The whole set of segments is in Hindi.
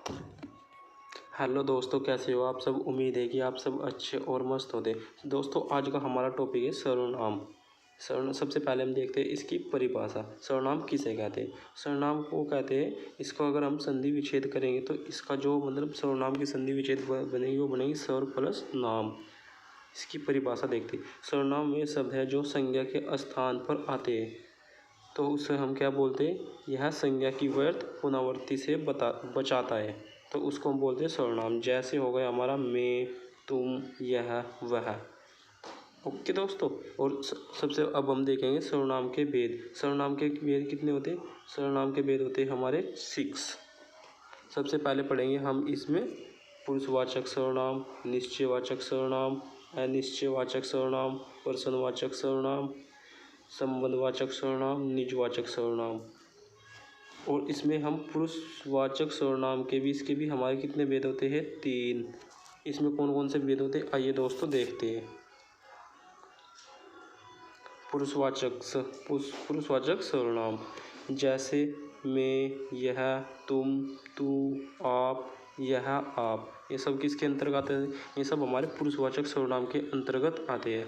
हेलो दोस्तों, कैसे हो आप सब। उम्मीद है कि आप सब अच्छे और मस्त होते। दोस्तों, आज का हमारा टॉपिक है सर्वनाम। सर्वनाम सबसे पहले हम देखते हैं इसकी परिभाषा। सर्वनाम किसे कहते हैं। सर्वनाम को कहते हैं, इसको अगर हम संधि विच्छेद करेंगे तो इसका जो मतलब सर्वनाम की संधि विच्छेद बनेगी वो बनेगी सर्व प्लस नाम। इसकी परिभाषा देखते हैं। सर्वनाम वे शब्द है जो संज्ञा के स्थान पर आते हैं, तो उसे हम क्या बोलते हैं, यह संज्ञा की व्यर्थ पुनरावृत्ति से बचाता है, तो उसको हम बोलते हैं सर्वनाम। जैसे हो गया हमारा मैं, तुम, यह, वह। ओके दोस्तों। और सबसे अब हम देखेंगे सर्वनाम के भेद। सर्वनाम के भेद कितने होते हैं। सर्वनाम के भेद होते हैं हमारे 6। सबसे पहले पढ़ेंगे हम इसमें पुरुषवाचक सर्वनाम, निश्चयवाचक सर्वनाम, अनिश्चयवाचक सर्वनाम, प्रश्नवाचक सर्वनाम, संबंधवाचक सर्वनाम, निजवाचक सर्वनाम। और इसमें हम पुरुषवाचक सर्वनाम के भी इसके भी हमारे कितने भेद होते हैं, 3। इसमें कौन कौन से भेद होते हैं, आइए दोस्तों देखते हैं। पुरुषवाचक सर्वनाम जैसे मैं, यह, तुम, तू, आप, यह, आप, ये सब किसके अंतर्गत आते हैं, ये सब हमारे पुरुषवाचक सर्वनाम के अंतर्गत आते हैं।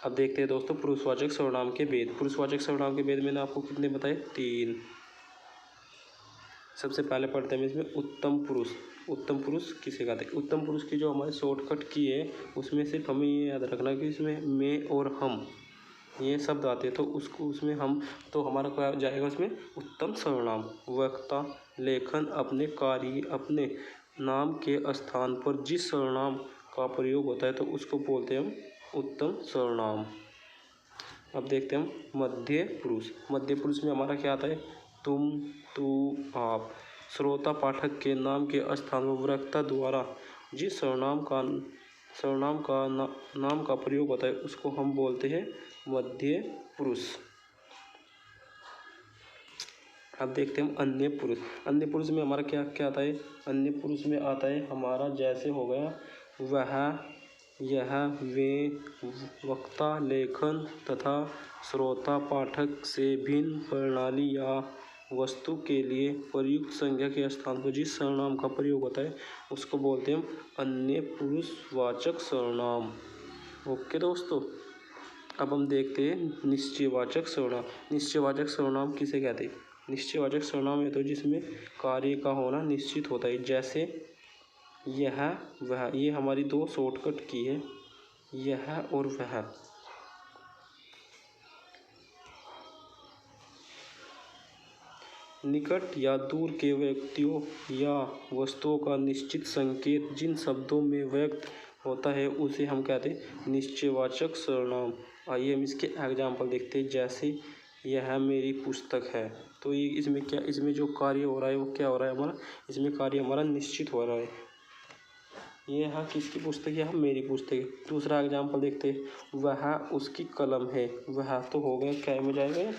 अब देखते हैं दोस्तों पुरुषवाचक सर्वनाम के भेद। पुरुषवाचक सर्वनाम के भेद मैंने आपको कितने बताए, 3। सबसे पहले पढ़ते हैं इसमें उत्तम पुरुष। उत्तम पुरुष किसे कहते हैं। उत्तम पुरुष की जो हमारे शॉर्टकट की है उसमें सिर्फ हमें ये याद रखना कि इसमें मैं और हम ये शब्द आते हैं, तो उसको उसमें हम तो हमारा क्या जाएगा उसमें, उत्तम सर्वनाम। वक्ता लेखन अपने कार्य अपने नाम के स्थान पर जिस सर्वनाम का प्रयोग होता है तो उसको बोलते हैं हम उत्तम सर्वनाम। अब देखते हैं हम मध्य पुरुष। मध्य पुरुष में हमारा क्या आता है, तुम, तू, आप। श्रोता पाठक के नाम के स्थान पर वक्ता द्वारा जिस सर्वनाम का नाम का प्रयोग होता है उसको हम बोलते हैं मध्य पुरुष। अब देखते हैं हम अन्य पुरुष। अन्य पुरुष में हमारा क्या क्या आता है। अन्य पुरुष में आता है हमारा जैसे हो गया वह, यह, वे, वक्ता लेखन तथा श्रोता पाठक से भिन्न प्रणाली या वस्तु के लिए प्रयुक्त संज्ञा के स्थान पर जिस सर्वनाम का प्रयोग होता है उसको बोलते हैं हम अन्य पुरुषवाचक सर्वनाम। ओके दोस्तों। अब हम देखते हैं निश्चयवाचक सर्वनाम। निश्चयवाचक सर्वनाम किसे कहते हैं। निश्चयवाचक सर्वनाम है तो जिसमें कार्य का होना निश्चित होता है, जैसे यह, वह। ये हमारी 2 शॉर्टकट की है, यह और वह। निकट या दूर के व्यक्तियों या वस्तुओं का निश्चित संकेत जिन शब्दों में व्यक्त होता है उसे हम कहते हैं निश्चयवाचक सर्वनाम। आइए हम इसके एग्जाम्पल देखते हैं। जैसे यह मेरी पुस्तक है, तो ये इसमें क्या, इसमें जो कार्य हो रहा है वो क्या हो रहा है हमारा, इसमें कार्य हमारा निश्चित हो रहा है। ये है किसकी पुस्तक है, यह मेरी पुस्तक है। दूसरा एग्जाम्पल देखते हैं, वह उसकी कलम है। वह तो हो गया क्या में जाएगा,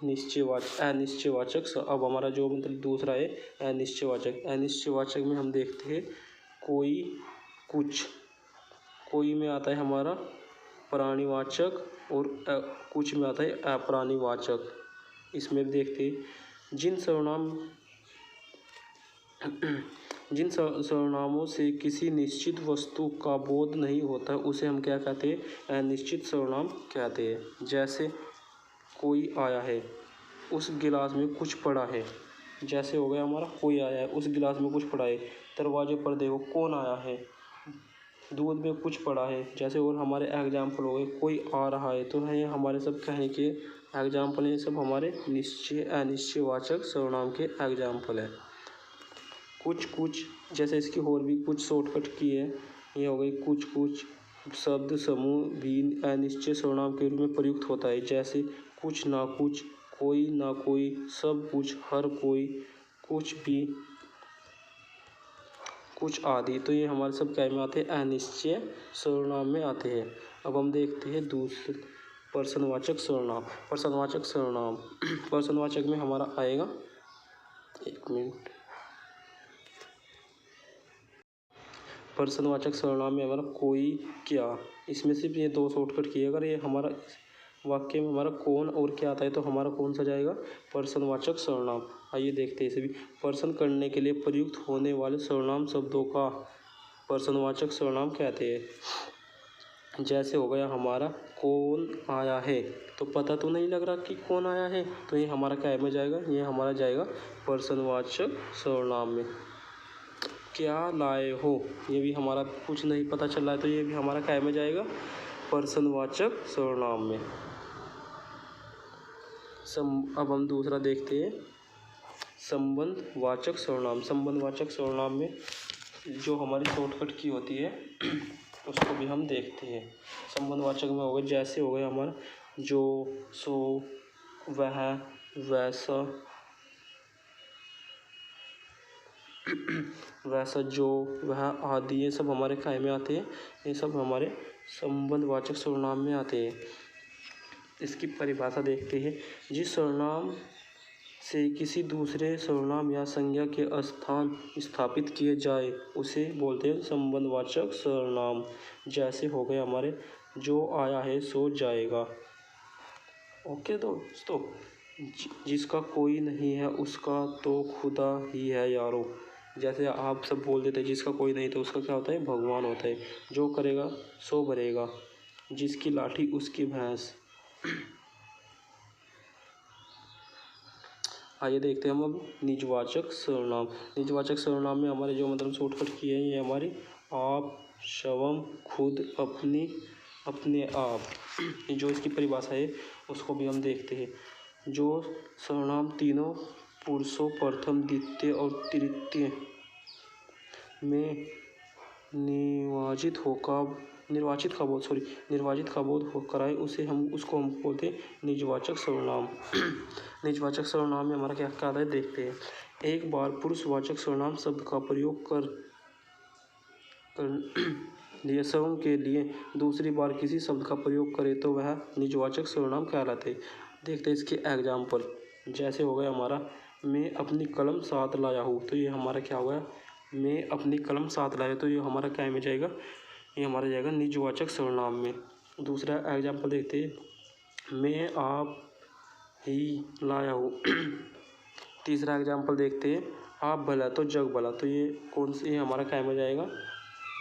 निश्चयवाचक। अनिश्चयवाचक। अब हमारा जो मतलब दूसरा है अनिश्चयवाचक। अनिश्चयवाचक में हम देखते हैं कोई, कुछ। कोई में आता है हमारा प्राणीवाचक और कुछ में आता है अप्राणीवाचक। इसमें देखते हैं जिन सर्वनामों से किसी निश्चित वस्तु का बोध नहीं होता उसे हम क्या कहते हैं, अनिश्चित सर्वनाम कहते हैं। जैसे कोई आया है, उस गिलास में कुछ पड़ा है। जैसे हो गया हमारा कोई आया है, उस गिलास में कुछ पड़ा है। दरवाजे पर देखो कौन आया है, दूध में कुछ पड़ा है। जैसे और हमारे एग्जाम्पल हो गए, कोई आ रहा है, तो ये हमारे सब कहने के एग्जाम्पल हैं। सब हमारे निश्चय अनिश्चयवाचक सर्वनाम के एग्जाम्पल है। कुछ जैसे इसकी और भी कुछ शॉर्टकट की है, ये हो गई कुछ शब्द समूह भी अनिश्चय सर्वनाम के रूप में प्रयुक्त होता है। जैसे कुछ ना कुछ, कोई ना कोई, सब कुछ, हर कोई, कुछ भी, कुछ आदि। तो ये हमारे सब क्या में आते हैं, अनिश्चय सर्वनाम में आते हैं। अब हम देखते हैं दूसरे प्रश्नवाचक सर्वनाम। प्रश्नवाचक सर्वनाम प्रश्नवाचक में हमारा आएगा, एक मिनट। प्रश्नवाचक सर्वनाम में हमारा कोई, क्या। इसमें सिर्फ ये 2 शॉर्टकट किए। अगर ये हमारा वाक्य में हमारा कौन और क्या आता है, तो हमारा कौन सा जाएगा, पर्सनवाचक सर्वनाम। आइए देखते हैं इसे भी। पर्सन करने के लिए प्रयुक्त होने वाले सर्वनाम शब्दों का पर्सनवाचक सर्वनाम कहते हैं। जैसे हो गया हमारा कौन आया है, तो पता तो नहीं लग रहा कि कौन आया है, तो ये हमारा क्या में जाएगा, ये हमारा जाएगा पर्सनवाचक सर्वनाम में। क्या लाए हो, ये भी हमारा कुछ नहीं पता चल रहा है, तो ये भी हमारा क्या में जाएगा, पर्सनवाचक सर्वनाम में। अब हम दूसरा देखते हैं, संबंधवाचक सर्वनाम। संबंधवाचक सर्वनाम में जो हमारी शॉर्टकट की होती है उसको भी हम देखते हैं। संबंधवाचक में हो गए, जैसे हो गया हमारा जो, सो, वह, वैसा, वैसा जो, वह आदि, ये सब हमारे काय में आते हैं, ये सब हमारे संबंधवाचक सर्वनाम में आते हैं। इसकी परिभाषा देखते हैं। जिस सर्वनाम से किसी दूसरे सर्वनाम या संज्ञा के स्थान स्थापित किए जाए उसे बोलते हैं संबंधवाचक सर्वनाम। जैसे हो गए हमारे जो आया है सो जाएगा। ओके दोस्तों, जिसका कोई नहीं है उसका तो खुदा ही है यारो। जैसे आप सब बोल देते हैं जिसका कोई नहीं, तो उसका क्या होता है, भगवान होता है। जो करेगा सो भरेगा, जिसकी लाठी उसकी भैंस। आइए देखते हैं हम अब निजवाचक सर्वनाम। निजवाचक सर्वनाम में हमारे जो मतलब शॉर्टकट किए हैं, ये हमारी आप, स्वयं, खुद, अपनी, अपने आप। जो इसकी परिभाषा है उसको भी हम देखते हैं। जो सर्वनाम तीनों पुरुषों प्रथम, द्वितीय और तृतीय में निर्वाचित का बोध हो कराए उसे उसको हम बोलते हैं निजवाचक सर्वनाम। निजवाचक सर्वनाम में हमारा क्या क्या आता है देखते हैं। एक बार पुरुषवाचक सर्वनाम शब्द का प्रयोग कर लिए स्वयं के लिए दूसरी बार किसी शब्द का प्रयोग करे तो वह निजवाचक सर्वनाम कहलाते हैं। देखते हैं इसके एग्जाम्पल। जैसे हो गया हमारा मैं अपनी कलम साथ लाया हूँ, तो ये हमारा क्या होगा, मैं अपनी कलम साथ लाया, तो ये हमारा क्या में जाएगा, ये हमारा जाएगा निजवाचक सर्वनाम में। दूसरा एग्जाम्पल देखते हैं, मैं आप ही लाया हूँ। तीसरा एग्जाम्पल देखते हैं, आप भला तो जग भला, तो ये कौन से, ये हमारा क्या में जाएगा,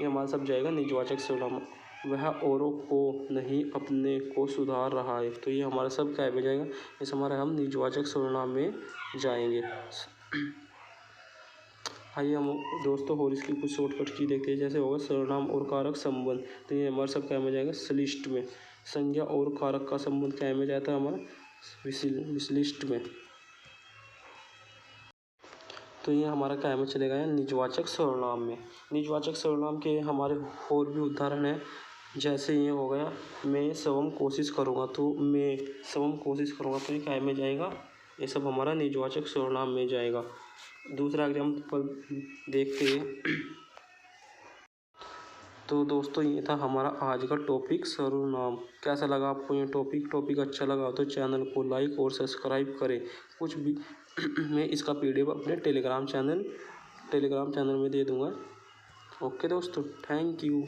ये हमारा सब जाएगा निजवाचक सर्वनाम। वह औरों को नहीं अपने को सुधार रहा है, तो ये हमारा सब क्या में जाएगा, इस हमारा हम निजवाचक सर्वनाम में जाएंगे। आइए हम दोस्तों और इसकी कुछ शॉर्टकट की देखते हैं। जैसे होगा सर्वनाम और कारक संबंध, तो ये हमारा सब क्या में जाएगा, सलिष्ट में। संज्ञा और कारक का संबंध क्या में जाता है, हमारा विशिष्ट में। तो ये हमारा क्या में चलेगा, निजवाचक सर्वनाम में। निजवाचक सर्वनाम के हमारे और भी उदाहरण हैं। जैसे ये हो गया, मैं स्वयं कोशिश करूँगा, तो मैं स्वयं कोशिश करूँगा, तो ये क्या में जाएगा, ये सब हमारा निजवाचक सर्वनाम में जाएगा। दूसरा एग्जाम्पल देखते हैं। तो दोस्तों ये था हमारा आज का टॉपिक सर्वनाम। कैसा लगा आपको ये टॉपिक अच्छा लगा तो चैनल को लाइक और सब्सक्राइब करें। कुछ भी मैं इसका PDF अपने टेलीग्राम चैनल में दे दूँगा। ओके दोस्तों, थैंक यू।